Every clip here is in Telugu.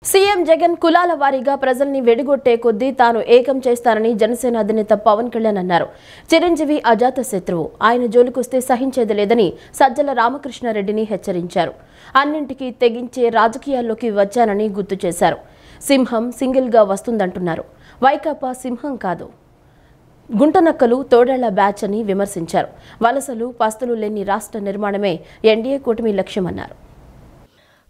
సీఎం జగన్ కులాల వారీగా ప్రజల్ని వెడిగొట్టే కొద్దీ తాను ఏకం చేస్తానని జనసేన అధినేత పవన్ కళ్యాణ్ అన్నారు. చిరంజీవి అజాత శత్రువు, ఆయన జోలికొస్తే సహించేది లేదని సజ్జల రామకృష్ణారెడ్డిని హెచ్చరించారు. అన్నింటికీ తెగించే రాజకీయాల్లోకి వచ్చానని గుర్తు చేశారు. సింహం సింగిల్గా వస్తుందంటున్నారు. వైకాపా సింహం కాదు, గుంటనక్కలు తోడేళ్ల బ్యాచ్ అని విమర్శించారు. వలసలు పస్తులు లేని రాష్ట్ర నిర్మాణమే ఎన్డీఏ కూటమి లక్ష్యమన్నారు.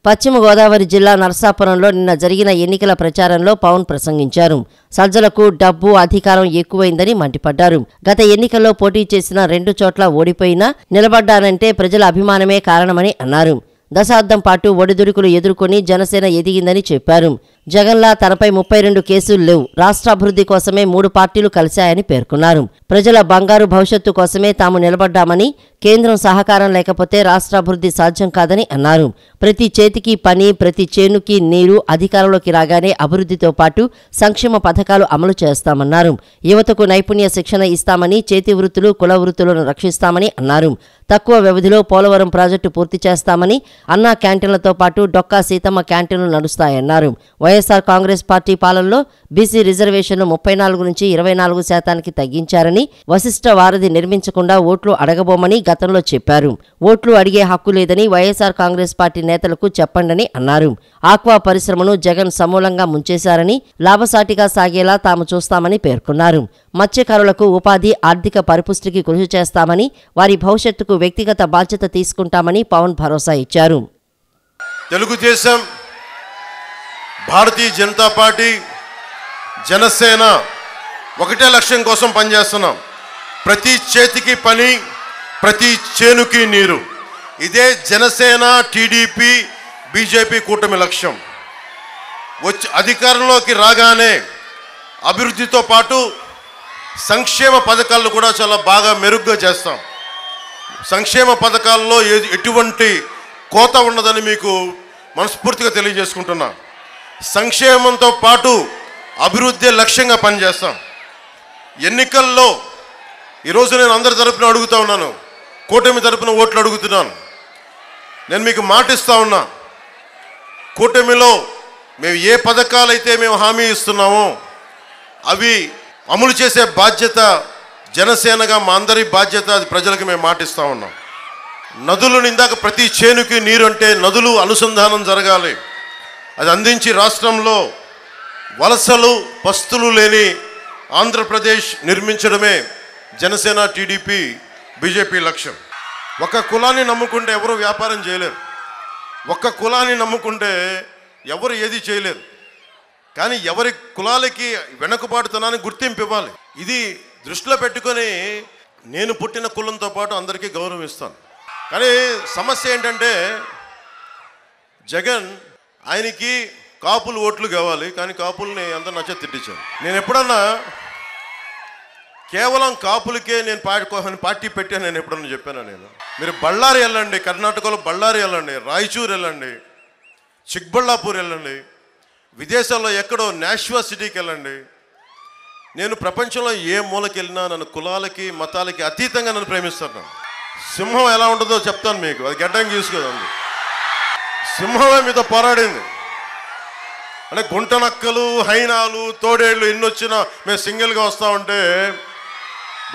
పశ్చిమ గోదావరి జిల్లా నరసాపురంలో నిన్న జరిగిన ఎన్నికల ప్రచారంలో పవన్ ప్రసంగించారు. సజ్జలకు డబ్బు, అధికారం ఎక్కువైందని మండిపడ్డారు. గత ఎన్నికల్లో పోటీ చేసిన 2 చోట్ల ఓడిపోయినా నిలబడ్డానంటే ప్రజల అభిమానమే కారణమని అన్నారు. దశాబ్దం పాటు ఒడిదుడుకులు ఎదుర్కొని జనసేన ఎదిగిందని చెప్పారు. జగన్లా తనపై 32 కేసులు లేవు. రాష్ట్ర అభివృద్ధి కోసమే 3 పార్టీలు కలిశాయని పేర్కొన్నారు. ప్రజల బంగారు భవిష్యత్తు కోసమే తాము నిలబడ్డామని, కేంద్రం సహకారం లేకపోతే రాష్ట్రాభివృద్ధి సాధ్యం కాదని అన్నారు. ప్రతి చేతికి పని, ప్రతి చేనుకి నీరు, అధికారంలోకి రాగానే అభివృద్ధితో పాటు సంక్షేమ పథకాలు అమలు చేస్తామన్నారు. యువతకు నైపుణ్య శిక్షణ ఇస్తామని, చేతి వృత్తులు, కుల వృత్తులను రక్షిస్తామని అన్నారు. తక్కువ వ్యవధిలో పోలవరం ప్రాజెక్టు పూర్తి చేస్తామని, అన్నా క్యాంటీన్లతో పాటు డొక్కా సీతమ్మ క్యాంటీన్లు నడుస్తాయన్నారు. వైఎస్ఆర్ కాంగ్రెస్ పార్టీ పాలనలో బీసీ రిజర్వేషన్లు 34 నుంచి 24% తగ్గించారని, వశిష్ఠ వారధి నిర్మించకుండా ఓట్లు అడగబోమని గతంలో చెప్పారు. ఓట్లు అడిగే హక్కు లేదని వైఎస్ఆర్ కాంగ్రెస్ పార్టీ నేతలకు చెప్పండని అన్నారు. ఆక్వా పరిశ్రమను జగన్ సమూలంగా ముంచేశారని, లాభసాటిగా సాగేలా తాము చూస్తామని పేర్కొన్నారు. మత్స్యకారులకు ఉపాధి, ఆర్థిక పరిపుష్టికి కృషి చేస్తామని, వారి భవిష్యత్తుకు వ్యక్తిగత బాధ్యత తీసుకుంటామని పవన్ భరోసా ఇచ్చారు. తెలుగుదేశం, భారతీయ జనతా పార్టీ, జనసేన ఒకటే లక్ష్యం కోసం పనిచేస్తున్నాం. ప్రతి చేతికి పని, ప్రతి చేనుకి నీరు. ఇదే జనసేన, టీడీపీ, బీజేపీ కూటమి లక్ష్యం. వచ్చి అధికారంలోకి రాగానే అభివృద్ధితో పాటు సంక్షేమ పథకాలను కూడా చాలా బాగా మెరుగ్గా చేస్తాం. సంక్షేమ పథకాల్లో ఎటువంటి కోత ఉండదని మీకు మనస్ఫూర్తిగా తెలియజేసుకుంటున్నా. సంక్షేమంతో పాటు అభివృద్ధి లక్ష్యంగా పనిచేస్తాం. ఎన్నికల్లో ఈరోజు నేను అందరి తరపున అడుగుతా ఉన్నాను, కూటమి తరపున ఓట్లు అడుగుతున్నాను. నేను మీకు మాటిస్తా ఉన్నా, కూటమిలో మేము ఏ పథకాలైతే మేము హామీ ఇస్తున్నామో అవి అమలు చేసే బాధ్యత జనసేనగా మా అందరి బాధ్యత. అది ప్రజలకు మేము మాటిస్తా ఉన్నాం. నదులను ఇందాక ప్రతి చేనుకి నీరు అంటే నదులు అనుసంధానం జరగాలి. అది అందించి రాష్ట్రంలో వలసలు పస్తులు లేని ఆంధ్రప్రదేశ్ నిర్మించడమే జనసేన, టీడీపీ, బీజేపీ లక్ష్యం. ఒక కులాన్ని నమ్ముకుంటే ఎవరు వ్యాపారం చేయలేరు. ఒక్క కులాన్ని నమ్ముకుంటే ఎవరు ఏది చేయలేరు. కానీ ఎవరి కులాలకి వెనకబాటుతనాన్ని గుర్తింపు ఇవ్వాలి. ఇది దృష్టిలో పెట్టుకొని నేను పుట్టిన కులంతో పాటు అందరికీ గౌరవం ఇస్తాను. కానీ సమస్య ఏంటంటే జగన్ ఆయనకి కాపులు ఓట్లు కావాలి, కానీ కాపుల్ని అందరూ నచ్చ తిట్టించాను. నేను ఎప్పుడన్నా కేవలం కాపులకే నేను పార్టీ పెట్టాను నేను ఎప్పుడన్నా చెప్పాను? మీరు బళ్ళారి వెళ్ళండి, కర్ణాటకలో బళ్ళారి వెళ్ళండి, రాయచూరు వెళ్ళండి, చిక్బళ్ళాపూర్ వెళ్ళండి, విదేశాల్లో ఎక్కడో నాష్వా సిటీకి వెళ్ళండి. నేను ప్రపంచంలో ఏ మూలకి వెళ్ళినా నన్ను కులాలకి, మతాలకి అతీతంగా నన్ను ప్రేమిస్తాను. సింహం ఎలా ఉంటుందో చెప్తాను మీకు. అది గడ్డం గీసుకోదండి. సింహమే మీతో పోరాడింది. అంటే గుంటనక్కలు, హైనాలు, తోడేళ్ళు ఎన్ని వచ్చినా మేము సింగిల్గా వస్తా ఉంటే,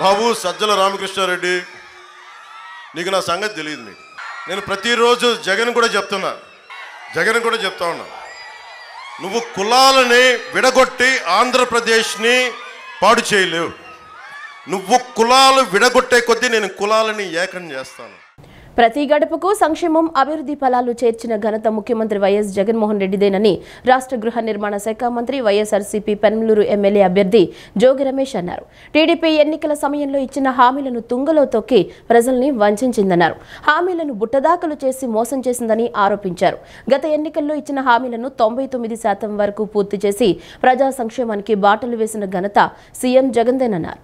బాబు సజ్జల రామకృష్ణారెడ్డి నీకు నా సంగతి తెలియదు. మీకు నేను ప్రతిరోజు జగన్ కూడా చెప్తా ఉన్నా, నువ్వు కులాలని విడగొట్టి ఆంధ్రప్రదేశ్ని పాడు చేయలేవు. నువ్వు కులాలు విడగొట్టే కొద్దీ నేను కులాలని ఏకం చేస్తాను. ప్రతి గడపకు సంక్షేమం, అభివృద్ధి ఫలాలు చేర్చిన ఘనత ముఖ్యమంత్రి వైఎస్ జగన్మోహన్ రెడ్డిదేనని రాష్ట్ర గృహ నిర్మాణ శాఖ మంత్రి, వైఎస్ఆర్సీపీ పెనమలూరు ఎమ్మెల్యే అభ్యర్థి జోగి రమేష్ అన్నారు. టీడీపీ ఎన్నికల సమయంలో ఇచ్చిన హామీలను తుంగలో తొక్కి ప్రజల్ని వంచిందన్నారు. హామీలను బుట్టదాఖలు చేసి మోసం చేసిందని ఆరోపించారు. గత ఎన్నికల్లో ఇచ్చిన హామీలను 99% వరకు పూర్తి చేసి ప్రజా సంక్షేమానికి బాటలు వేసిన ఘనత సీఎం జగన్దేనన్నారు.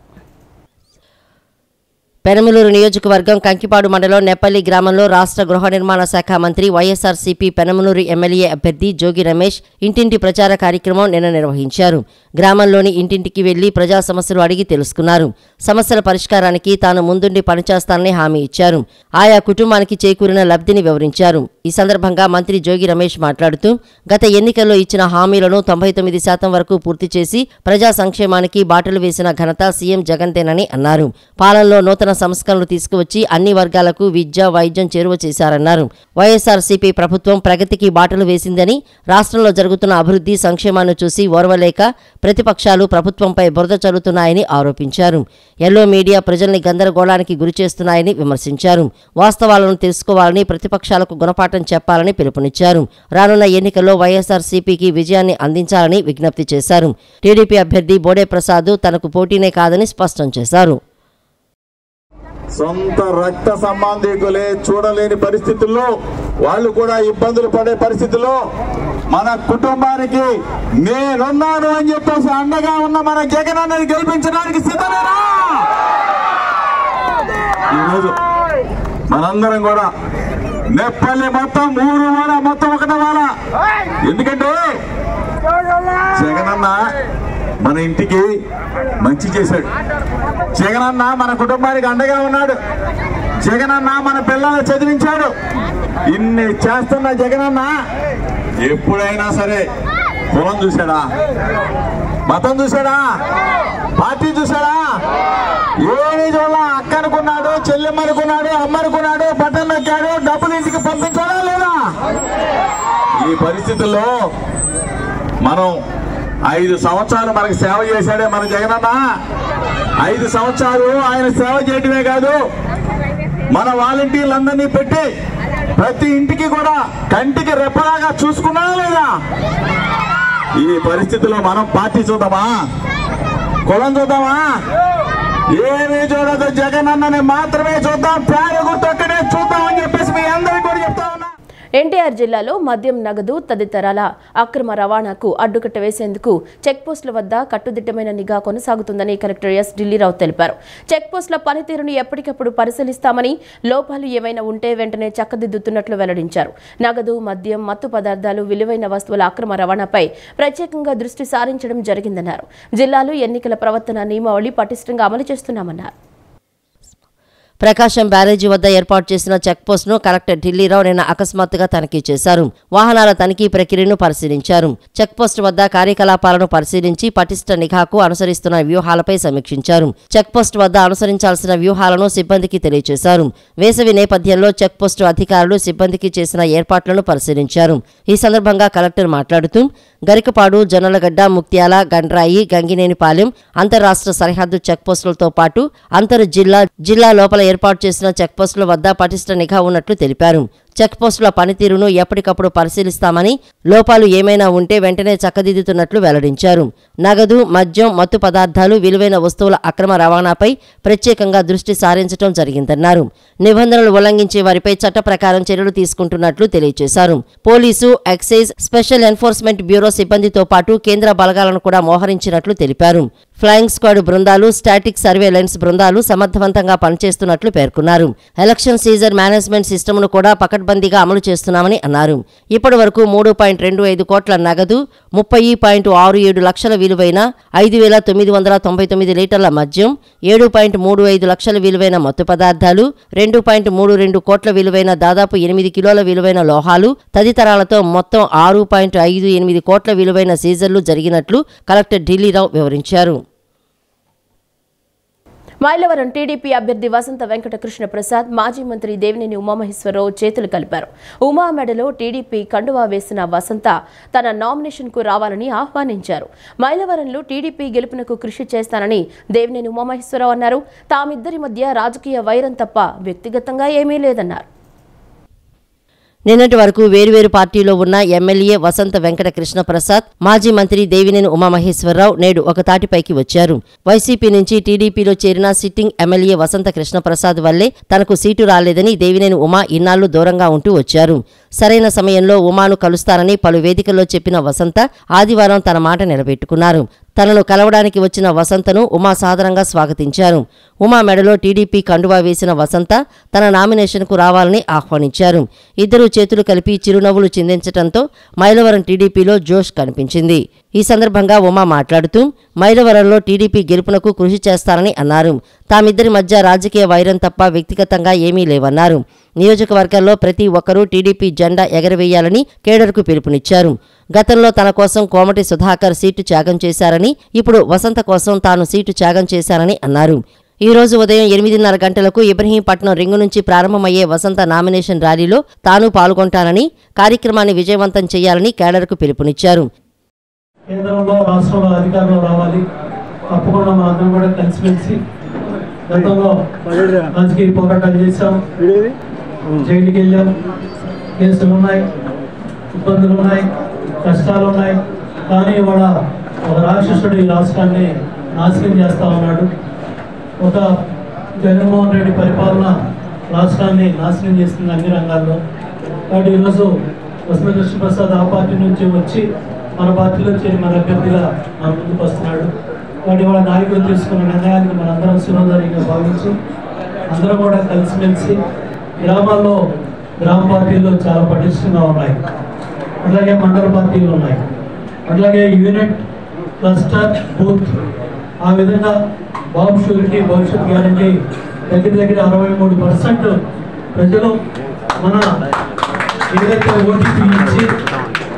పెనమలూరు నియోజకవర్గం కంకిపాడు మండలం నెప్పల్లి గ్రామంలో రాష్ట్ర గృహ నిర్మాణ శాఖ మంత్రి వైఎస్ఆర్సీపీ పెనమలూరు ఎమ్మెల్యే అభ్యర్థి జోగి రమేష్ ఇంటింటి ప్రచార కార్యక్రమం నిన్న నిర్వహించారు. గ్రామంలోని ఇంటింటికి వెళ్లి ప్రజా సమస్యలు అడిగి తెలుసుకున్నారు. సమస్యల పరిష్కారానికి తాను ముందుండి పనిచేస్తానని హామీ ఇచ్చారు. ఆయా కుటుంబానికి చేకూరిన లబ్ధిని వివరించారు. ఈ సందర్భంగా మంత్రి జోగి రమేష్ మాట్లాడుతూ గత ఎన్నికల్లో ఇచ్చిన హామీలను 99% వరకు పూర్తి చేసి ప్రజా సంక్షేమానికి బాటలు వేసిన ఘనత సీఎం జగన్దేనని అన్నారు. పాలనలో నూతన సంస్కరణలు తీసుకువచ్చి అన్ని వర్గాలకు విద్య, వైద్యం చేరువ చేశారన్నారు. వైఎస్ఆర్సీపీ ప్రభుత్వం ప్రగతికి బాటలు వేసిందని, రాష్ట్రంలో జరుగుతున్న అభివృద్ధి సంక్షేమాన్ని చూసి ఓర్వలేక ప్రతిపక్షాలు ప్రభుత్వంపై బురద చల్లుతున్నాయని ఆరోపించారు. ఎల్లో మీడియా ప్రజల్ని గందరగోళానికి గురిచేస్తున్నాయని విమర్శించారు. వాస్తవాలను తెలుసుకోవాలని, ప్రతిపక్షాలకు గుణపాఠం చెప్పాలని పిలుపునిచ్చారు. రానున్న ఎన్నికల్లో వైఎస్ఆర్సీపీకి విజయాన్ని అందించాలని విజ్ఞప్తి చేశారు. టీడీపీ అభ్యర్థి బోడే ప్రసాద్ తనకు పోటీనే కాదని స్పష్టం చేశారు. సొంత రక్త సంబంధికులే చూడలేని పరిస్థితుల్లో, వాళ్ళు కూడా ఇబ్బందులు పడే పరిస్థితుల్లో మన కుటుంబానికి నేనున్నాను అని చెప్పేసి అండగా ఉన్న మన జగన్ అన్నని గెలిపించడానికి సిద్ధమేనా? ఈరోజు మనందరం కూడా నెప్పల్లి మొత్తం 3 వాడ మొత్తం 1 వాడ. ఎందుకంటే జగనన్న మన ఇంటికి మంచి చేశాడు. జగనన్న మన కుటుంబానికి అండగా ఉన్నాడు. జగనన్న మన పిల్లల్ని చదివించాడు. ఇన్ని చేస్తున్న జగనన్న ఎప్పుడైనా సరే కులం చూశాడా, మతం చూశాడా, పార్టీ చూశాడా? ఏమీ చూడాల. అక్క అనుకున్నాడు, చెల్లెమ్మ అనుకున్నాడు, అమ్మ అనుకున్నాడు, బట్టలు నొక్కాడు, డబ్బులు ఇంటికి పంపించాడా లేదా? ఈ పరిస్థితుల్లో మనం 5 సంవత్సరాలు మనకి సేవ చేశాడే మన జగనన్న. 5 సంవత్సరాలు ఆయన సేవ చేయడమే కాదు, మన వాలంటీర్లందరినీ పెట్టి ప్రతి ఇంటికి కూడా కంటికి రెప్పలాగా చూసుకున్నాడా లేదా? ఈ పరిస్థితుల్లో మనం పార్టీ చూద్దామా, కులం చూద్దామా? ఏమీ చూడదు, జగనన్నని మాత్రమే చూద్దాం, ప్యార గుర్తొక్కడే చూద్దాం అని చెప్పేసి మీ అందరికీ కూడా చెప్తా ఉన్నా. ఎన్టీఆర్ జిల్లాలో మద్యం, నగదు తదితరాల అక్రమ రవాణాకు అడ్డుకట్ట వేసేందుకు చెక్పోస్టుల వద్ద కట్టుదిట్టమైన నిఘా కొనసాగుతుందని కలెక్టర్ ఎస్ ఢిల్లీరావు తెలిపారు. చెక్పోస్టుల పనితీరును ఎప్పటికప్పుడు పరిశీలిస్తామని, లోపాలు ఏమైనా ఉంటే వెంటనే చక్కదిద్దుతున్నట్లు వెల్లడించారు. నగదు, మద్యం, మత్తు పదార్థాలు, విలువైన వస్తువుల అక్రమ రవాణాపై ప్రత్యేకంగా దృష్టి సారించడం జరిగిందన్నారు. జిల్లాలో ఎన్నికల ప్రవర్తన నియమావళి పటిష్టంగా అమలు చేస్తున్నామన్నారు. ప్రకాశం బ్యారేజీ వద్ద ఏర్పాటు చేసిన చెక్పోస్ట్ను కలెక్టర్ ఢిల్లీరావు నిన్న అకస్మాత్తుగా తనిఖీ చేశారు. వాహనాల తనిఖీ ప్రక్రియను పరిశీలించారు. చెక్పోస్ట్ వద్ద కార్యకలాపాలను పరిశీలించి పటిష్ట నిఘాకు అనుసరిస్తున్న వ్యూహాలపై సమీక్షించారు. చెక్పోస్ట్ వద్ద అనుసరించాల్సిన వ్యూహాలను సిబ్బందికి తెలియజేశారు. వేసవి నేపథ్యంలో చెక్పోస్టు అధికారులు సిబ్బందికి చేసిన ఏర్పాట్లను పరిశీలించారు. ఈ సందర్భంగా కలెక్టర్ మాట్లాడుతూ గరికపాడు, జొన్నలగడ్డ, ముక్త్యాల, గండ్రాయి, గంగినేనిపాలెం అంతర్రాష్ట్ర సరిహద్దు చెక్పోస్టులతో పాటు అంతర్ జిల్లా లోపల ఏర్పాటు చేసిన చెక్పోస్టుల వద్ద పటిష్ట నిఘా ఉన్నట్లు తెలిపారు. చెక్పోస్టుల పనితీరును ఎప్పటికప్పుడు పరిశీలిస్తామని, లోపాలు ఏమైనా ఉంటే వెంటనే చక్కదిద్దుతున్నట్లు వెల్లడించారు. నగదు, మద్యం, మత్తు పదార్థాలు, విలువైన వస్తువుల అక్రమ రవాణాపై ప్రత్యేకంగా దృష్టి సారించడం జరిగిందన్నారు. నిబంధనలు ఉల్లంఘించే వారిపై చట్ట ప్రకారం చర్యలు తీసుకుంటున్నట్లు తెలియజేశారు. Police, excise, special enforcement bureau సిబ్బందితో పాటు కేంద్ర బలగాలను కూడా మోహరించినట్లు తెలిపారు. ఫ్లయింగ్ స్క్వాడ్ బృందాలు, స్టాటిక్ సర్వేలెన్స్ బృందాలు సమర్థవంతంగా పనిచేస్తున్నట్లు పేర్కొన్నారు. ఎలక్షన్ సీజన్ మేనేజ్మెంట్ సిస్టమ్ను కూడా పకడ్బందీగా అమలు చేస్తున్నామని అన్నారు. ఇప్పటి వరకు 3.25 కోట్ల నగదు, 30.67 లక్షల విలువైన 5,999 లీటర్ల మద్యం, 7.35 లక్షల విలువైన మత్తు పదార్థాలు, 2.32 కోట్ల విలువైన దాదాపు 8 కిలోల విలువైన లోహాలు తదితరాలతో మొత్తం 6.58 కోట్ల విలువైన సీజర్లు జరిగినట్లు కలెక్టర్ ఢిల్లీరావు వివరించారు. మైలవరం టీడీపీ అభ్యర్థి వసంత వెంకట కృష్ణ ప్రసాద్ మాజీ మంత్రి దేవినేని ఉమామహేశ్వరరావు చేతులు కలిపారు. ఉమా మెడలో టీడీపీ కండువా వేసిన వసంత తన నామినేషన్కు రావాలని ఆహ్వానించారు. మైలవరంలో టీడీపీ గెలుపునకు కృషి చేస్తానని దేవినేని ఉమామహేశ్వరరావు అన్నారు. తామిద్దరి మధ్య రాజకీయ వైరం తప్ప వ్యక్తిగతంగా ఏమీ లేదన్నారు. నిన్నటి వరకు వేరువేరు పార్టీలో ఉన్న ఎమ్మెల్యే వసంత వెంకట కృష్ణ ప్రసాద్, మాజీ మంత్రి దేవినేని ఉమామహేశ్వరరావు నేడు ఒక తాటిపైకి వచ్చారు. వైసీపీ నుంచి టీడీపీలో చేరిన సిట్టింగ్ ఎమ్మెల్యే వసంత కృష్ణ ప్రసాద్ వల్లే తనకు సీటు రాలేదని దేవినేని ఉమా ఇన్నాళ్లు దూరంగా ఉంటూ వచ్చారు. సరైన సమయంలో ఉమాను కలుస్తానని పలు వేదికల్లో చెప్పిన వసంత ఆదివారం తన మాట నిలబెట్టుకున్నారు. తనను కలవడానికి వచ్చిన వసంతను ఉమా సాదరంగా స్వాగతించారు. ఉమా మెడలో టీడీపీ కండువా వేసిన వసంత తన నామినేషన్కు రావాలని ఆహ్వానించారు. ఇద్దరూ చేతులు కలిపి చిరునవ్వులు చిందించడంతో మైలవరం టీడీపీలో జోష్ కనిపించింది. ఈ సందర్భంగా ఉమా మాట్లాడుతూ మైలవరంలో టీడీపీ గెలుపునకు కృషి చేస్తారని అన్నారు. తామిద్దరి మధ్య రాజకీయ వైరం తప్ప వ్యక్తిగతంగా ఏమీ లేవన్నారు. నియోజకవర్గంలో ప్రతి ఒక్కరూ టీడీపీ జెండా ఎగరవేయాలని కేడర్కు పిలుపునిచ్చారు. గతంలో తన కోసం కోమటి సుధాకర్ సీటు త్యాగం చేశారని, ఇప్పుడు వసంత కోసం తాను సీటు త్యాగం చేశారని అన్నారు. ఈ రోజు ఉదయం 8:30 గంటలకు ఇబ్రహీంపట్నం రింగు నుంచి ప్రారంభమయ్యే వసంత నామినేషన్ ర్యాలీలో తాను పాల్గొంటానని, కార్యక్రమాన్ని విజయవంతం చేయాలని కేడర్కు పిలుపునిచ్చారు. కేంద్రంలో రాష్ట్రంలో అధికారంలో రావాలి, తప్పకుండా మనందరం కూడా కలిసిమెలిసి గతంలో రాజకీయ పోరాటాలు చేశాం, జైలుకి వెళ్ళాం, కేసులు ఉన్నాయి, ఇబ్బందులు ఉన్నాయి, కష్టాలు ఉన్నాయి. కానీ ఇవాళ ఒక రాక్షసుడు ఈ రాష్ట్రాన్ని నాశనం చేస్తా ఉన్నాడు. ఒక జగన్మోహన్ రెడ్డి పరిపాలన రాష్ట్రాన్ని నాశనం చేస్తుంది అన్ని రంగాల్లో. కాబట్టి ఈరోజు వసంత కృష్ణప్రసాద్ ఆ పార్టీ నుంచి వచ్చి మన పార్టీలో చేరి మన అభ్యర్థిగా మన ముందుకు వస్తున్నాడు. కాబట్టి ఇవాళ నాయకులు తీసుకున్న నిర్ణయానికి మనందరం శిరోధారిగా భావించి అందరం కూడా కలిసిమెలిసి గ్రామాల్లో గ్రామ పార్టీలు చాలా పటిష్టంగా ఉన్నాయి, అట్లాగే మండల పార్టీలు ఉన్నాయి, అట్లాగే యూనిట్, క్లస్టర్, బూత్, ఆ విధంగా బాబు షూరిటీ, భవిష్యత్ గ్యారంటీ దగ్గర 63% ప్రజలు మన ఏదైతే ఓటీపీ ఇచ్చి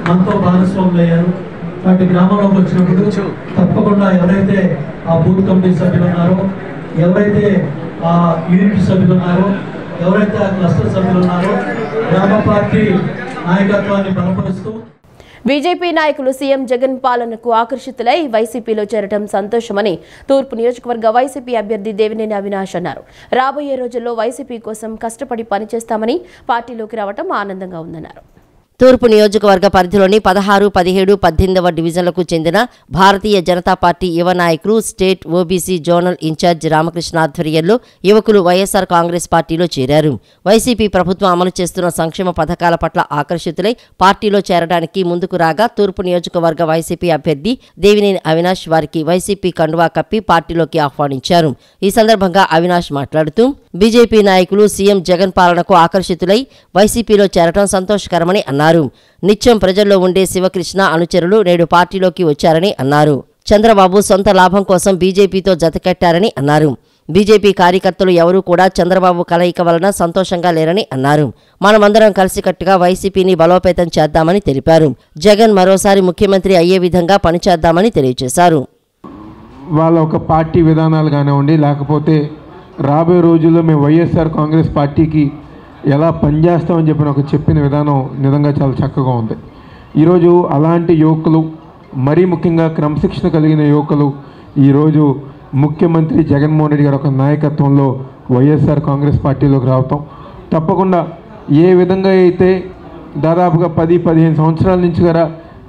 మనతో భాగస్వాములు అయ్యారు. వాటి గ్రామంలోకి వచ్చినప్పుడు తప్పకుండా ఎవరైతే ఆ బూత్ కమిటీ సభ్యులు ఉన్నారో, ఎవరైతే ఆ యూనిట్ సభ్యులు ఉన్నారో, ఎవరైతే ఆ క్లస్టర్ సభ్యులు ఉన్నారో గ్రామ పార్టీ నాయకత్వాన్ని బలపరుస్తూ బీజేపీ నాయకులు సీఎం జగన్ పాలనకు ఆకర్షితులై వైసీపీలో చేరడం సంతోషమని తూర్పు నియోజకవర్గ వైసీపీ అభ్యర్థి దేవినేని అవినాష్ అన్నారు. రాబోయే రోజుల్లో వైసీపీ కోసం కష్టపడి పనిచేస్తామని, పార్టీలోకి రావడం ఆనందంగా ఉందన్నారు. తూర్పు నియోజకవర్గ పరిధిలోని 16, 17, 18వ డివిజన్లకు చెందిన భారతీయ జనతా పార్టీ యువ నాయకులు, state OBC zonal incharge Ramakrishna ఆధ్వర్యంలో యువకులు వైఎస్ఆర్ కాంగ్రెస్ పార్టీలో చేరారు. వైసీపీ ప్రభుత్వం అమలు చేస్తున్న సంక్షేమ పథకాల పట్ల ఆకర్షితులై పార్టీలో చేరడానికి ముందుకు రాగా తూర్పు నియోజకవర్గ వైసీపీ అభ్యర్థి దేవినేని అవినాష్ వారికి వైసీపీ కండువా కప్పి పార్టీలోకి ఆహ్వానించారు. ఈ సందర్భంగా అవినాష్ మాట్లాడుతూ బీజేపీ నాయకులు సీఎం జగన్ పాలనకు ఆకర్షితులై వైసీపీలో చేరడం సంతోషకరమని అన్నారు. నిత్యం ప్రజల్లో ఉండే శివకృష్ణ అనుచరులు నేడు పార్టీలోకి వచ్చారని అన్నారు. చంద్రబాబు సొంత లాభం కోసం బీజేపీతో జతకట్టారని అన్నారు. బీజేపీ కార్యకర్తలు ఎవరూ కూడా చంద్రబాబు కలయిక వలన సంతోషంగా లేరని అన్నారు. మనమందరం కలిసికట్టుగా వైసీపీని బలోపేతం చేద్దామని తెలిపారు. జగన్ మరోసారి ముఖ్యమంత్రి అయ్యే విధంగా పనిచేద్దామని తెలియజేశారు. వాళ్ళ ఒక పార్టీ విధానాలు కానివ్వండి, లేకపోతే రాబోయే రోజుల్లో మేము వైఎస్ఆర్ కాంగ్రెస్ పార్టీకి ఎలా పనిచేస్తామని చెప్పిన విధానం నిజంగా చాలా చక్కగా ఉంది. ఈరోజు అలాంటి యువకులు, మరీ ముఖ్యంగా క్రమశిక్షణ కలిగిన యువకులు ఈరోజు ముఖ్యమంత్రి జగన్మోహన్ రెడ్డి గారి ఒక నాయకత్వంలో వైఎస్ఆర్ కాంగ్రెస్ పార్టీలోకి రావటం తప్పకుండా ఏ విధంగా అయితే దాదాపుగా 10-15 సంవత్సరాల నుంచి గారా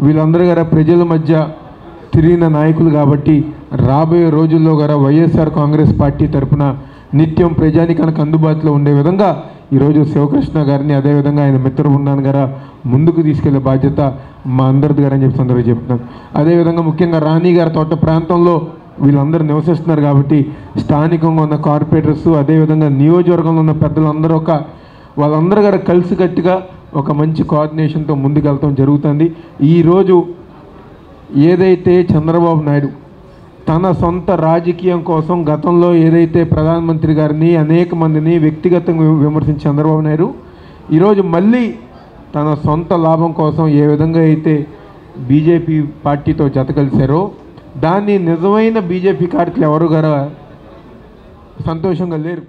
వీళ్ళందరూ గారా ప్రజల మధ్య తిరిగిన నాయకులు కాబట్టి రాబోయే రోజుల్లో గారా వైఎస్ఆర్ కాంగ్రెస్ పార్టీ తరఫున నిత్యం ప్రజానికానికి అందుబాటులో ఉండే విధంగా ఈరోజు శివకృష్ణ గారిని, అదేవిధంగా ఆయన మిత్ర బృందాన్ని గారా ముందుకు తీసుకెళ్లే బాధ్యత మా అందరిది గారని అందరూ చెప్తున్నాను. అదేవిధంగా ముఖ్యంగా రాణి గారి తోట ప్రాంతంలో వీళ్ళందరూ నివసిస్తున్నారు కాబట్టి స్థానికంగా ఉన్న కార్పొరేటర్స్, అదేవిధంగా నియోజకవర్గంలో ఉన్న పెద్దలందరూ వాళ్ళందరూ గారు కలిసికట్టుగా ఒక మంచి కోఆర్డినేషన్తో ముందుకెళ్తాం జరుగుతుంది. ఈరోజు ఏదైతే చంద్రబాబు నాయుడు తన సొంత రాజకీయం కోసం గతంలో ఏదైతే ప్రధానమంత్రి గారిని, అనేక మందిని వ్యక్తిగతంగా విమర్శించిన చంద్రబాబు నాయుడు ఈరోజు మళ్ళీ తన సొంత లాభం కోసం ఏ విధంగా అయితే బీజేపీ పార్టీతో జత కలిశారో దాన్ని నిజమైన బీజేపీ కార్యకర్తలు ఎవరు గారా సంతోషంగా లేరు.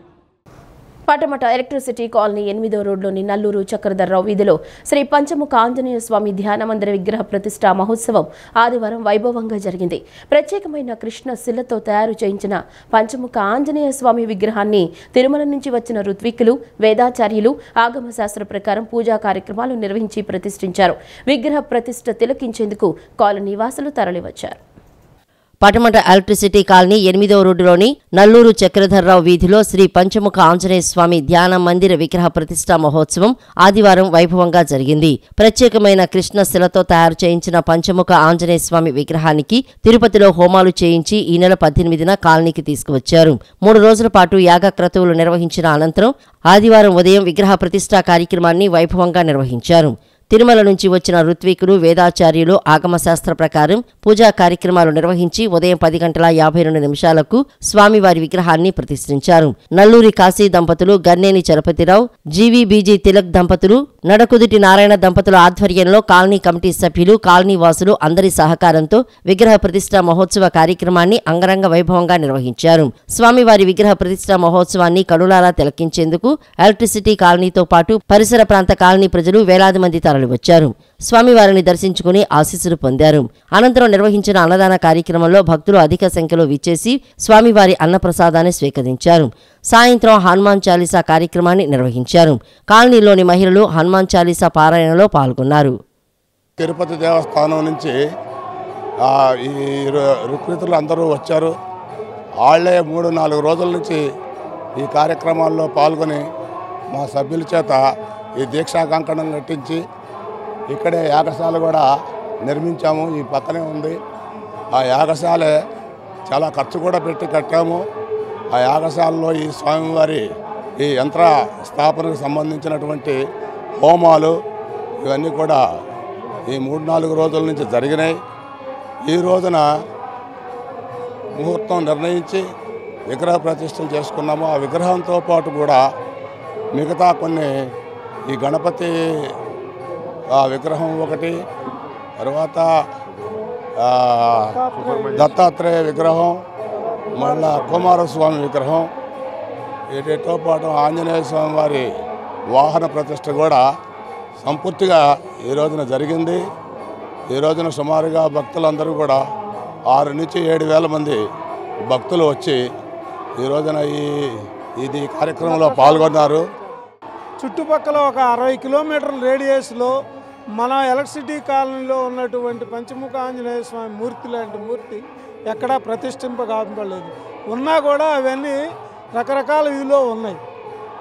పటమట ఎలక్ట్రిసిటీ కాలనీ 8వ రోడ్లోని నల్లూరు చక్రధర్రావు వీధిలో శ్రీ పంచముఖ ఆంజనేయ స్వామి ధ్యాన మందిర విగ్రహ ప్రతిష్ఠా మహోత్సవం ఆదివారం వైభవంగా జరిగింది. ప్రత్యేకమైన కృష్ణ శిలతో తయారు చేయించిన పంచముఖ ఆంజనేయ స్వామి విగ్రహాన్ని తిరుమల నుంచి వచ్చిన ఋత్విక్కులు, వేదాచార్యులు ఆగమ శాస్త్ర ప్రకారం పూజా కార్యక్రమాలు నిర్వహించి ప్రతిష్ఠించారు. విగ్రహ ప్రతిష్ఠ తిలకించేందుకు కాలనీ వాసులు తరలివచ్చారు. పటమట ఎలక్ట్రిసిటీ కాలనీ 8వ రోడ్డులోని నల్లూరు చక్రధర్రావు వీధిలో శ్రీ పంచముఖ ఆంజనేయ స్వామి ధ్యాన మందిర విగ్రహ ప్రతిష్ఠా మహోత్సవం ఆదివారం వైభవంగా జరిగింది. ప్రత్యేకమైన కృష్ణ శిలతో తయారు చేయించిన పంచముఖ ఆంజనేయ స్వామి విగ్రహానికి తిరుపతిలో హోమాలు చేయించి ఈ నెల 18న కాలనీకి తీసుకువచ్చారు. 3 రోజుల పాటు యాగ క్రతువులు నిర్వహించిన అనంతరం ఆదివారం ఉదయం విగ్రహ ప్రతిష్ఠా కార్యక్రమాన్ని వైభవంగా నిర్వహించారు. తిరుమల నుంచి వచ్చిన ఋత్వికులు, వేదాచార్యులు ఆగమశాస్త్ర ప్రకారం పూజా కార్యక్రమాలు నిర్వహించి ఉదయం 10:52 స్వామివారి విగ్రహాన్ని ప్రతిష్ఠించారు. నల్లూరి కాశీ దంపతులు, గన్నేని చలపతిరావు, జీవీబీజీ తిలక్ దంపతులు, నడకుదుటి నారాయణ దంపతుల ఆధ్వర్యంలో కాలనీ కమిటీ సభ్యులు, కాలనీ వాసులు అందరి సహకారంతో విగ్రహ ప్రతిష్ఠా మహోత్సవ కార్యక్రమాన్ని అంగరంగ వైభవంగా నిర్వహించారు. స్వామివారి విగ్రహ ప్రతిష్ఠా మహోత్సవాన్ని కనులారా తిలకించేందుకు ఎలక్ట్రిసిటీ కాలనీతో పాటు పరిసర ప్రాంత కాలనీ ప్రజలు వేలాది మంది వచ్చారు. స్వామివారిని దర్శించుకుని ఆశీస్సులు పొందారు. అనంతరం నిర్వహించిన అన్నదాన కార్యక్రమంలో భక్తులు అధిక సంఖ్యలో విచ్చేసి స్వామివారి అన్నప్రసాదాన్ని స్వీకరించారు. సాయంత్రం హనుమాన్ చాలీసా కార్యక్రమాన్ని నిర్వహించారు. కాలనీలోని మహిళలు హనుమాన్ చాలీసా పారాయణలో పాల్గొన్నారు. తిరుపతి దేవస్థానం నుంచి ఈ ఋత్వికులు అందరూ వచ్చారు. వాళ్ళే 3-4 రోజుల నుంచి ఈ కార్యక్రమాల్లో పాల్గొని మా సభ్యుల చేత ఈ దీక్షా కంకణం కట్టించి ఇక్కడే యాగశాల కూడా నిర్మించాము. ఈ పక్కనే ఉంది. ఆ యాగశాల చాలా ఖర్చు కూడా పెట్టి కట్టాము. ఆ యాగశాలలో ఈ స్వామివారి ఈ యంత్ర స్థాపనకు సంబంధించినటువంటి హోమాలు ఇవన్నీ కూడా ఈ 3-4 రోజుల నుంచి జరిగినాయి. ఈ రోజున ముహూర్తం నిర్ణయించి విగ్రహ ప్రతిష్టలు చేసుకున్నాము. ఆ విగ్రహంతో పాటు కూడా మిగతా కొన్ని ఈ గణపతి విగ్రహం ఒకటి, తర్వాత దత్తాత్రేయ విగ్రహం, మళ్ళా కుమారస్వామి విగ్రహం, వీటితో పాటు ఆంజనేయ స్వామి వారి వాహన ప్రతిష్ఠ కూడా సంపూర్తిగా ఈ రోజున జరిగింది. ఈ రోజున సుమారుగా భక్తులందరూ కూడా 6 నుంచి 7,000 మంది భక్తులు వచ్చి ఈ రోజున ఇది కార్యక్రమంలో పాల్గొన్నారు. చుట్టుపక్కల ఒక 60 కిలోమీటర్ల రేడియస్లో మన ఎలక్ట్రిసిటీ కాలనీలో ఉన్నటువంటి పంచముఖ ఆంజనేయ స్వామి మూర్తి లాంటి మూర్తి ఎక్కడా ప్రతిష్ఠింపబడలేదు. ఉన్నా కూడా అవన్నీ రకరకాల ఇదిలో ఉన్నాయి.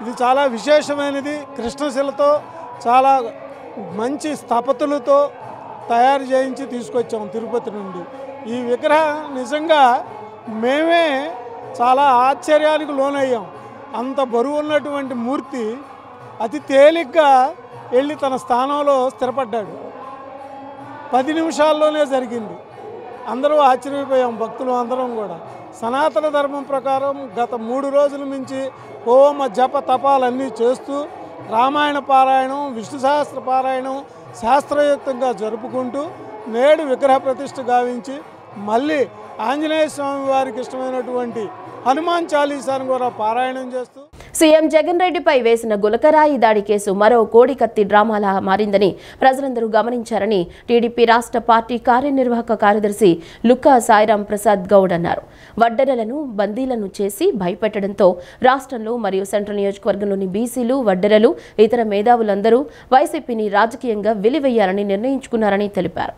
ఇది చాలా విశేషమైనది. కృష్ణశిలతో చాలా మంచి స్థపతులతో తయారు చేయించి తీసుకొచ్చాము తిరుపతి నుండి. ఈ విగ్రహం నిజంగా మేమే చాలా ఆశ్చర్యానికి లోనయ్యాం. అంత బరువు ఉన్నటువంటి మూర్తి అతి తేలిగ్గా వెళ్ళి తన స్థానంలో స్థిరపడ్డాడు. 10 నిమిషాల్లోనే జరిగింది. అందరూ ఆశ్చర్యపోయాం, భక్తులు అందరం కూడా. సనాతన ధర్మం ప్రకారం గత 3 రోజుల నుంచి హోమ జప తపాలన్నీ చేస్తూ రామాయణ పారాయణం, విష్ణు సహస్ర పారాయణం శాస్త్రయుక్తంగా జరుపుకుంటూ నేడు విగ్రహ ప్రతిష్ఠ గావించి మళ్ళీ ఆంజనేయ స్వామి వారికి ఇష్టమైనటువంటి హనుమాన్ చాలీసాను కూడా పారాయణం చేస్తూ సీఎం జగన్ రెడ్డిపై వేసిన గులకరాయి దాడి కేసు మరో కోడికత్తి డ్రామాలా మారిందని ప్రజలందరూ గమనించారని టీడీపీ రాష్ట్ర పార్టీ కార్యనిర్వాహక కార్యదర్శి లుక్కా సాయిరాం ప్రసాద్ గౌడ్ అన్నారు. వడ్డెరలను బందీలను చేసి భయపెట్టడంతో రాష్ట్రంలో మరియు సెంట్రల్ నియోజకవర్గంలోని బీసీలు, వడ్డెరలు, ఇతర మేధావులందరూ వైసీపీని రాజకీయంగా వెలివేయాలని నిర్ణయించుకున్నారని తెలిపారు.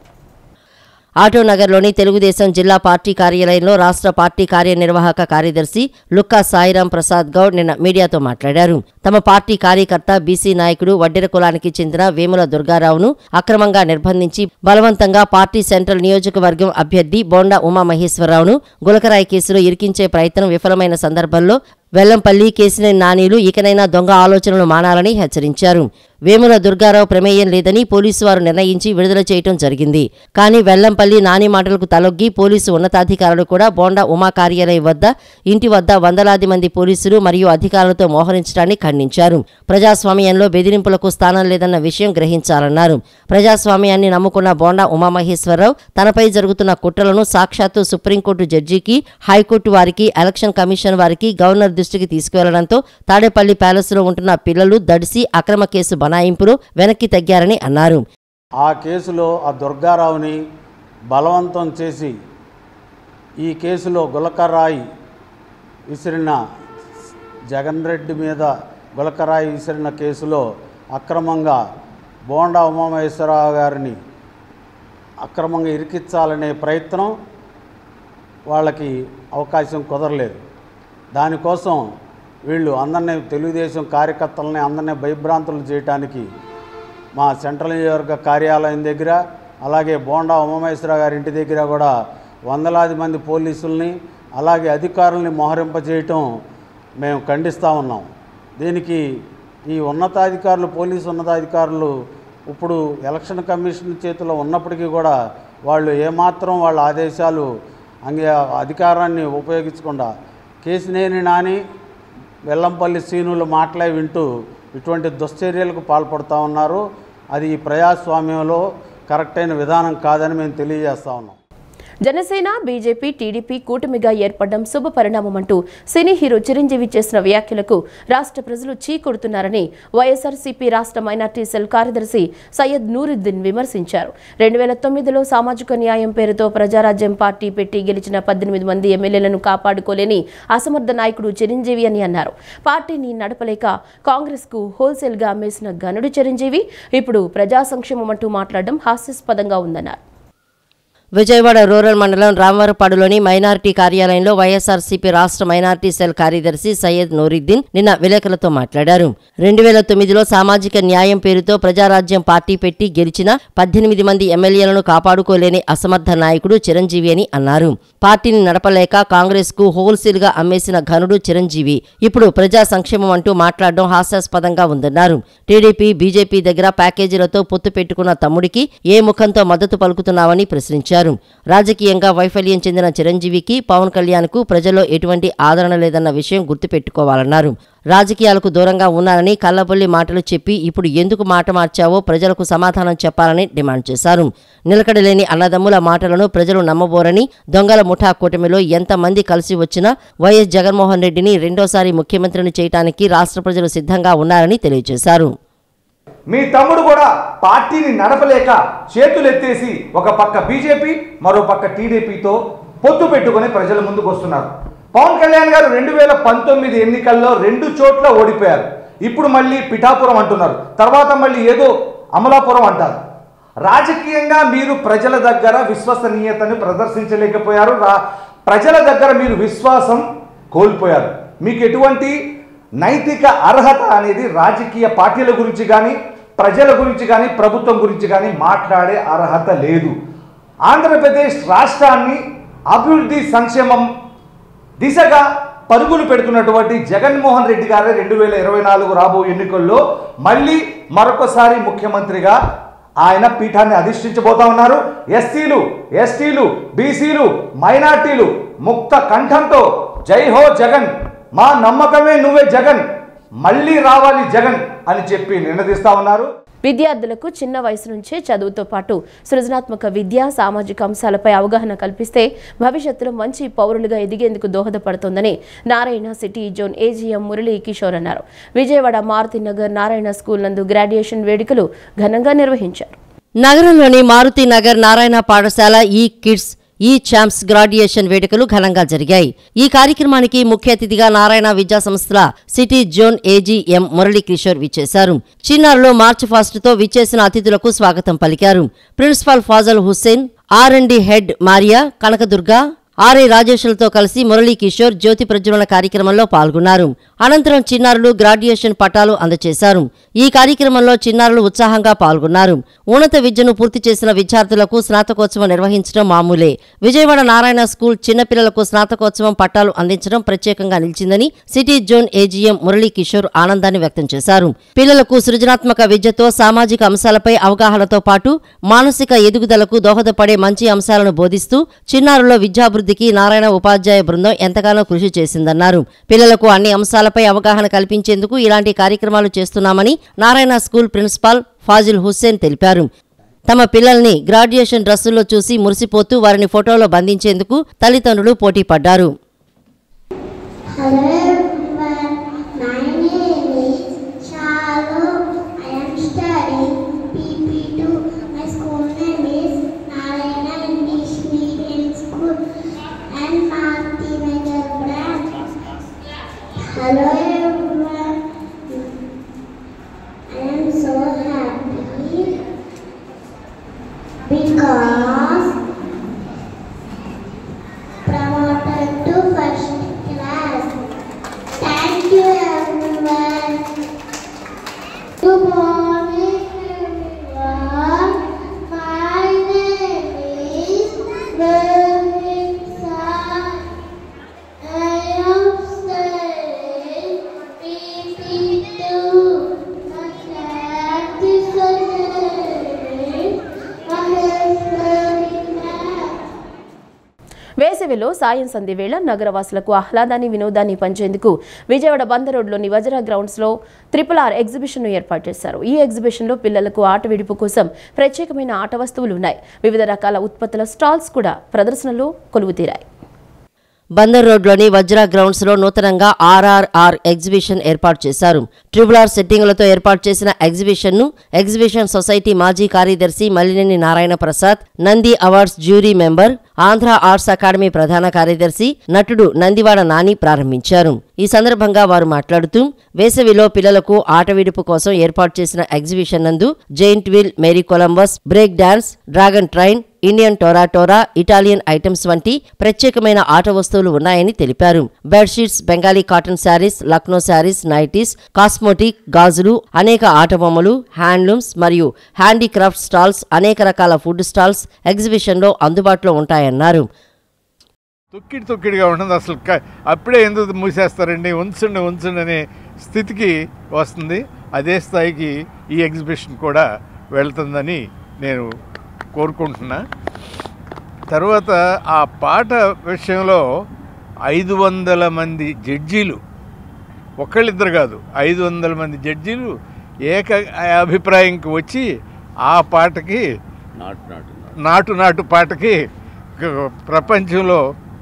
ఆటోనగర్లోని తెలుగుదేశం జిల్లా పార్టీ కార్యాలయంలో రాష్ట్ర పార్టీ కార్యనిర్వాహక కార్యదర్శి లుక్కా సాయిరాం ప్రసాద్ గౌడ్ నిన్న మీడియాతో మాట్లాడారు. తమ పార్టీ కార్యకర్త బీసీ నాయకుడు వడ్డెర కులానికి చెందిన వేముల దుర్గారావును అక్రమంగా నిర్బంధించి బలవంతంగా పార్టీ సెంట్రల్ నియోజకవర్గం అభ్యర్థి బోండా ఉమామహేశ్వరరావును గులకరాయి కేసులో ఇరికించే ప్రయత్నం విఫలమైన సందర్భంలో వెల్లంపల్లి, కేసినేని నానీలు ఇకనైనా దొంగ ఆలోచనలు మానాలని హెచ్చరించారు. వేముల దుర్గారావు ప్రమేయం లేదని పోలీసు వారు నిర్ణయించి విడుదల చేయటం జరిగింది. కానీ వెల్లంపల్లి, నాని మాటలకు తలొగ్గి పోలీసు ఉన్నతాధికారులు కూడా బోండా ఉమా కార్యాలయం వద్ద, ఇంటి వద్ద వందలాది మంది పోలీసులు మరియు అధికారులతో మోహరించడాన్ని ఖండించారు. ప్రజాస్వామ్యంలో బెదిరింపులకు స్థానం లేదన్న విషయం గ్రహించాలన్నారు. ప్రజాస్వామ్యాన్ని నమ్ముకున్న బోండా ఉమామహేశ్వరరావు తనపై జరుగుతున్న కుట్రలను సాక్షాత్తు సుప్రీంకోర్టు జడ్జికి, హైకోర్టు వారికి, ఎలక్షన్ కమిషన్ వారికి, గవర్నర్ దృష్టికి తీసుకువెళ్లడంతో తాడేపల్లి ప్యాలెస్లో ఉంటున్న పిల్లలు దడిసి అక్రమ కేసు బనాయింపులు వెనక్కి తగ్గారని అన్నారు. ఆ కేసులో ఆ దుర్గారావుని బలవంతం చేసి ఈ కేసులో గులకరాయి విసిరిన జగన్ రెడ్డి మీద గులకరాయి విసిరిన కేసులో అక్రమంగా బోండా ఉమామహేశ్వరరావు గారిని అక్రమంగా ఇరికించాలనే ప్రయత్నం వాళ్ళకి అవకాశం కుదరలేదు. దానికోసం వీళ్ళు అందరినీ తెలుగుదేశం కార్యకర్తలని అందరినీ భయభ్రాంతులు చేయడానికి మా సెంట్రల్ నియోజకవర్గ కార్యాలయం దగ్గర అలాగే బోండా ఉమామహేశ్వర గారి ఇంటి దగ్గర కూడా వందలాది మంది పోలీసుల్ని అలాగే అధికారుల్ని మోహరింపజేయటం మేము ఖండిస్తూ ఉన్నాం. దీనికి ఈ ఉన్నతాధికారులు పోలీసు ఉన్నతాధికారులు ఇప్పుడు ఎలక్షన్ కమిషన్ చేతిలో ఉన్నప్పటికీ కూడా వాళ్ళు ఏమాత్రం వాళ్ళ ఆదేశాలు అధికారాన్ని ఉపయోగించకుండా కేసినేని నాని వెల్లంపల్లి శ్రీనులు మాటలే వింటూ ఇటువంటి దుశ్చర్యలకు పాల్పడుతూ ఉన్నారు. అది ఈ ప్రజాస్వామ్యంలో కరెక్ట్ అయిన విధానం కాదని మేము తెలియజేస్తా ఉన్నాం. జనసేన బీజేపీ టీడీపీ కూటమిగా ఏర్పడడం శుభ పరిణామమంటూ సినీ హీరో చిరంజీవి చేసిన వ్యాఖ్యలకు రాష్ట్ర ప్రజలు చీకొడుతున్నారని వైఎస్ఆర్సీపీ రాష్ట్ర మైనార్టీ సెల్ కార్యదర్శి సయ్యద్ నూరుద్దీన్ విమర్శించారు. 2009లో సామాజిక న్యాయం పేరుతో ప్రజారాజ్యం పార్టీ పెట్టి గెలిచిన 18 మంది ఎమ్మెల్యేలను కాపాడుకోలేని అసమర్థ నాయకుడు చిరంజీవి అని అన్నారు. పార్టీని నడపలేక కాంగ్రెస్ కు హోల్సేల్ గా అమ్మేసిన ఘనుడు చిరంజీవి ఇప్పుడు ప్రజా సంక్షేమం అంటూ మాట్లాడడం హాస్యాస్పదంగా ఉందన్నారు. విజయవాడ రూరల్ మండలం రామవరపాడులోని మైనారిటీ కార్యాలయంలో వైఎస్ఆర్సీపీ రాష్ట్ర మైనారిటీ సెల్ కార్యదర్శి సయ్యద్ నూరుద్దీన్ నిన్న విలేకరులతో మాట్లాడారు. 2009లో సామాజిక న్యాయం పేరుతో ప్రజారాజ్యం పార్టీ పెట్టి గెలిచిన 18 మంది ఎమ్మెల్యేలను కాపాడుకోలేని అసమర్థ నాయకుడు చిరంజీవి అని అన్నారు. పార్టీని నడపలేక కాంగ్రెస్ కు హోల్సేల్ గా అమ్మేసిన ఘనుడు చిరంజీవి ఇప్పుడు ప్రజా సంక్షేమం అంటూ మాట్లాడడం హాస్యాస్పదంగా ఉందన్నారు. టీడీపీ బీజేపీ దగ్గర ప్యాకేజీలతో పొత్తు పెట్టుకున్న తమ్ముడికి ఏ ముఖంతో మద్దతు పలుకుతున్నావని ప్రశ్నించారు. రాజకీయంగా వైఫల్యం చెందిన చిరంజీవికి పవన్ కళ్యాణ్ కు ప్రజల్లో ఎటువంటి ఆదరణ లేదన్న విషయం గుర్తుపెట్టుకోవాలన్నారు. రాజకీయాలకు దూరంగా ఉన్నారని కల్లబొల్లి మాటలు చెప్పి ఇప్పుడు ఎందుకు మాట మార్చావో ప్రజలకు సమాధానం చెప్పాలని డిమాండ్ చేశారు. నిలకడలేని అన్నదమ్ముల మాటలను ప్రజలు నమ్మబోరని, దొంగల ముఠా కూటమిలో ఎంతమంది కలిసి వచ్చినా వైఎస్ జగన్మోహన్ రెడ్డిని రెండోసారి ముఖ్యమంత్రిని చేయడానికి రాష్ట్ర ప్రజలు సిద్ధంగా ఉన్నారని తెలియజేశారు. మీ తమ్ముడు కూడా పార్టీని నడపలేక చేతులెత్తేసి ఒక పక్క బీజేపీ మరో పక్క టీడీపీతో పొత్తు పెట్టుకుని ప్రజల ముందుకు వస్తున్నారు. పవన్ కళ్యాణ్ గారు 2019 ఎన్నికల్లో 2 చోట్ల ఓడిపోయారు. ఇప్పుడు మళ్ళీ పిఠాపురం అంటున్నారు, తర్వాత మళ్ళీ ఏదో అమలాపురం అంటారు. రాజకీయంగా మీరు ప్రజల దగ్గర విశ్వసనీయతను ప్రదర్శించలేకపోయారు. ప్రజల దగ్గర మీరు విశ్వాసం కోల్పోయారు. మీకు ఎటువంటి నైతిక అర్హత అనేది రాజకీయ పార్టీల గురించి కానీ ప్రజల గురించి కానీ ప్రభుత్వం గురించి కానీ మాట్లాడే అర్హత లేదు. ఆంధ్రప్రదేశ్ రాష్ట్రాన్ని అభివృద్ధి సంక్షేమం దిశగా పరుగులు పెడుతున్నటువంటి జగన్మోహన్ రెడ్డి గారే 2024 రాబో ఎన్నికల్లో మళ్ళీ మరొకసారి ముఖ్యమంత్రిగా ఆయన పీఠాన్ని అధిష్ఠించబోతా ఉన్నారు. ఎస్సీలు, ఎస్టీలు, బీసీలు, మైనార్టీలు ముక్త కంఠంతో జై హో జగన్, మా నమ్మకమే నువ్వే జగన్, మళ్ళీ రావాలి జగన్ అని చెప్పి నినదిస్తా ఉన్నారు. విద్యార్థులకు చిన్న వయసు నుంచే చదువుతో పాటు సృజనాత్మక విద్య, సామాజిక అంశాలపై అవగాహన కల్పిస్తే భవిష్యత్తులో మంచి పౌరులుగా ఎదిగేందుకు దోహదపడుతోందని Narayana city zone AGM Murali Kishore అన్నారు. విజయవాడ మారుతినగర్ నారాయణ స్కూల్ నందు గ్రాడ్యుయేషన్ వేడుకలు ఘనంగా నిర్వహించారు. నగరంలోని మారుతినగర్ నారాయణ పాఠశాల ఈ కిడ్స్ ఈ ఛాంప్స్ గ్రాడ్యుయేషన్ వేడుకలు ఘనంగా జరిగాయి. ఈ కార్యక్రమానికి ముఖ్య అతిథిగా నారాయణ విద్యా సంస్థల city zone AGM Murali Kishore విచ్చేశారు. చిన్నారులో మార్చ్ ఫాస్ట్ తో విచ్చేసిన అతిథులకు స్వాగతం పలికారు. Principal Fazal Hussain, R and D head Maria, Kanakadurga, RI రాజేష్లతో కలిసి మురళీ కిషోర్ జ్యోతి ప్రజ్వలన కార్యక్రమంలో పాల్గొన్నారు. అనంతరం చిన్నారులు గ్రాడ్యుయేషన్ పట్టాలు అందజేశారు. ఈ కార్యక్రమంలో చిన్నారులు ఉత్సాహంగా పాల్గొన్నారు. ఉన్నత విద్యను పూర్తి చేసిన విద్యార్థులకు స్నాతకోత్సవం నిర్వహించడం మామూలే. విజయవాడ నారాయణ స్కూల్ చిన్నపిల్లలకు స్నాతకోత్సవం పట్టాలు అందించడం ప్రత్యేకంగా నిలిచిందని city zone AGM Murali Kishore ఆనందాన్ని వ్యక్తం చేశారు. పిల్లలకు సృజనాత్మక విద్యతో సామాజిక అంశాలపై అవగాహనతో పాటు మానసిక ఎదుగుదలకు దోహదపడే మంచి అంశాలను బోధిస్తూ చిన్నారుల్లో విద్యాభివృద్ధికి నారాయణ ఉపాధ్యాయ బృందం ఎంతగానో కృషి చేసిందన్నారు. పిల్లలకు అన్ని అంశాలపై అవగాహన కల్పించేందుకు ఇలాంటి కార్యక్రమాలు చేస్తున్నామని నారాయణ స్కూల్ ప్రిన్సిపాల్ ఫాజిల్ హుస్సేన్ తెలిపారు. తమ పిల్లల్ని గ్రాడ్యుయేషన్ డ్రెస్సుల్లో చూసి మురిసిపోతూ వారిని ఫోటోలో బంధించేందుకు తల్లిదండ్రులు పోటీ పడ్డారు. Hello everyone, I am so happy because from వేసవిలో సాయం సంధి వేళ నగరవాసులకు ఆహ్లాదాన్ని వినోదాన్ని పంచేందుకు విజయవాడ బందర్ రోడ్లోని వజ్రా గ్రౌండ్స్లో RRR ఎగ్జిబిషన్ను ఏర్పాటు చేశారు. ఈ ఎగ్జిబిషన్లో పిల్లలకు ఆట విడుపు కోసం ప్రత్యేకమైన ఆట వస్తువులు ఉన్నాయి. వివిధ రకాల ఉత్పత్తుల స్టాల్స్ కూడా ప్రదర్శనలో కొలువుతీరాయి. బందర్ రోడ్లోని వజ్రా గ్రౌండ్స్లో నూతనంగా RRR ఎగ్జిబిషన్ ఏర్పాటు చేశారు. RRR సెట్టింగులతో ఏర్పాటు చేసిన ఎగ్జిబిషన్ సొసైటీ మాజీ కార్యదర్శి Malineni Narayana Prasad, Nandi awards jury member, Andhra arts academy ప్రధాన కార్యదర్శి, నటుడు నందివాడ నాని ప్రారంభించారు. ఈ సందర్భంగా వారు మాట్లాడుతూ వేసవిలో పిల్లలకు ఆట విడుపు కోసం ఏర్పాటు చేసిన ఎగ్జిబిషన్ నందు giant wheel, Mary Columbus, break dance, dragon train, Indian టోరా, ఇటాలియన్ ఐటమ్స్ వంటి ప్రత్యేకమైన ఆట వస్తువులు ఉన్నాయని తెలిపారు. Bedsheets, Bengali cotton sarees, Lucknow sarees, nighties, cosmetic, గాజులు, అనేక ఆట బొమ్మలు, హ్యాండ్లూమ్స్ మరియు హ్యాండీక్రాఫ్ట్ స్టాల్స్, అనేక రకాల ఫుడ్ స్టాల్స్ ఎగ్జిబిషన్లో అందుబాటులో ఉంటాయన్నారు. తొక్కిడిగా ఉంటుంది. అసలు అప్పుడే ఎందుకు మూసేస్తారండి, ఉంచండి అనే స్థితికి వస్తుంది. అదే స్థాయికి ఈ ఎగ్జిబిషన్ కూడా వెళ్తుందని నేను కోరుకుంటున్నా. తర్వాత ఆ పాట విషయంలో 500 మంది జడ్జీలు, ఒకళ్ళిద్దరు కాదు, 500 మంది జడ్జీలు ఏక అభిప్రాయంకి వచ్చి ఆ పాటకి నాటు పాటకి ప్రపంచంలో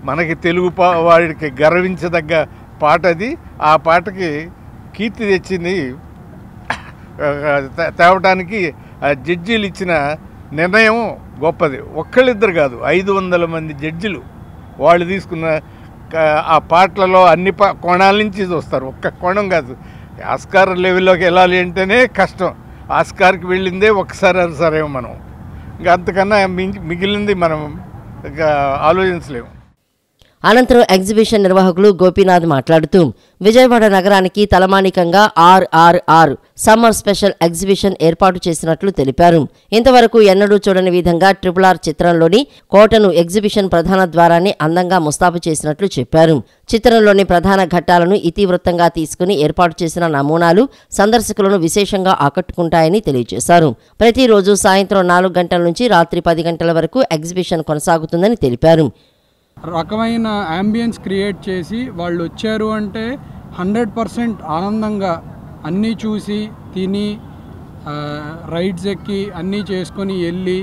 మనకి తెలుగు వాడికి గర్వించదగ్గ పాట అది. ఆ పాటకి కీర్తి తెచ్చింది తేవటానికి జడ్జీలు ఇచ్చిన నిర్ణయం గొప్పది. ఒక్కళ్ళిద్దరు కాదు, 500 మంది జడ్జిలు వాళ్ళు తీసుకున్న ఆ పాటలలో అన్ని కోణాల నుంచి చూస్తారు. ఒక్క కోణం కాదు. ఆస్కార్ లెవెల్లోకి వెళ్ళాలి అంటేనే కష్టం. ఆస్కార్కి వెళ్ళిందే ఒక్కసారి సరే మనం, ఇంకా అంతకన్నా మిగిలింది మనం ఆలోచించలేము. అనంతరం ఎగ్జిబిషన్ నిర్వాహకులు గోపీనాథ్ మాట్లాడుతూ విజయవాడ నగరానికి తలమానికంగా RRR సమ్మర్ స్పెషల్ ఎగ్జిబిషన్ ఏర్పాటు చేసినట్లు తెలిపారు. ఇంతవరకు ఎన్నడూ చూడని విధంగా RRR చిత్రంలోని కోటను ఎగ్జిబిషన్ ప్రధాన ద్వారాన్ని అందంగా ముస్తాబు చేసినట్లు చెప్పారు. చిత్రంలోని ప్రధాన ఘట్టాలను ఇతివృత్తంగా తీసుకుని ఏర్పాటు చేసిన నమూనాలు సందర్శకులను విశేషంగా ఆకట్టుకుంటాయని తెలియజేశారు. ప్రతిరోజు సాయంత్రం 4 గంటల నుంచి రాత్రి 10 గంటల వరకు ఎగ్జిబిషన్ కొనసాగుతుందని తెలిపారు. రకమైన యాంబియన్స్ క్రియేట్ చేసి వాళ్ళు వచ్చారు అంటే 100% ఆనందంగా అన్నీ చూసి తిని రైడ్స్ ఎక్కి అన్నీ చేసుకొని వెళ్ళి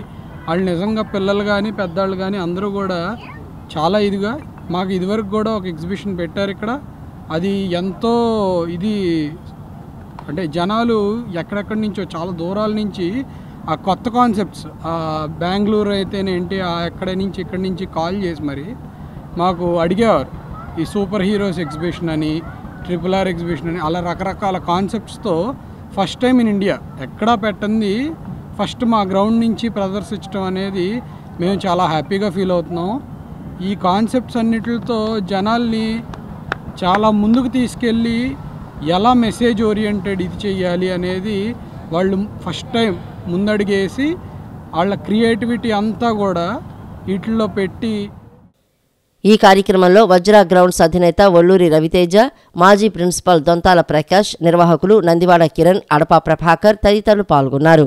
వాళ్ళు నిజంగా పిల్లలు కానీ పెద్దవాళ్ళు కానీ అందరూ కూడా చాలా ఇదిగా మాకు ఇదివరకు కూడా ఒక ఎగ్జిబిషన్ పెట్టారు ఇక్కడ. అది ఎంతో ఇది అంటే జనాలు ఎక్కడెక్కడి నుంచో చాలా దూరాల నుంచి ఆ కొత్త కాన్సెప్ట్స్ బెంగళూరు అయితేనేంటి ఇక్కడి నుంచి కాల్ చేసి మరి మాకు అడిగేవారు ఈ సూపర్ హీరోస్ ఎగ్జిబిషన్ అని, RRR ఎగ్జిబిషన్ అని, అలా రకరకాల కాన్సెప్ట్స్తో ఫస్ట్ టైం ఇన్ ఇండియా ఎక్కడా పెట్టండి ఫస్ట్ మా గ్రౌండ్ నుంచి ప్రదర్శించడం అనేది మేము చాలా హ్యాపీగా ఫీల్ అవుతున్నాం. ఈ కాన్సెప్ట్స్ అన్నిటితో జనాల్ని చాలా ముందుకు తీసుకెళ్ళి ఎలా మెసేజ్ ఓరియంటెడ్ ఇది చెయ్యాలి అనేది వాళ్ళు ఫస్ట్ టైం ముందడిగేసి వాళ్ళ క్రియేటివిటీ అంతా కూడా వీటిల్లో పెట్టి. ఈ కార్యక్రమంలో వజ్రా గ్రౌండ్స్ అధినేత ఒల్లూరి రవితేజ, మాజీ ప్రిన్సిపల్ దొంతాల ప్రకాష్, నిర్వాహకులు నందివాడ కిరణ్, అడపా ప్రభాకర్ తదితరులు పాల్గొన్నారు.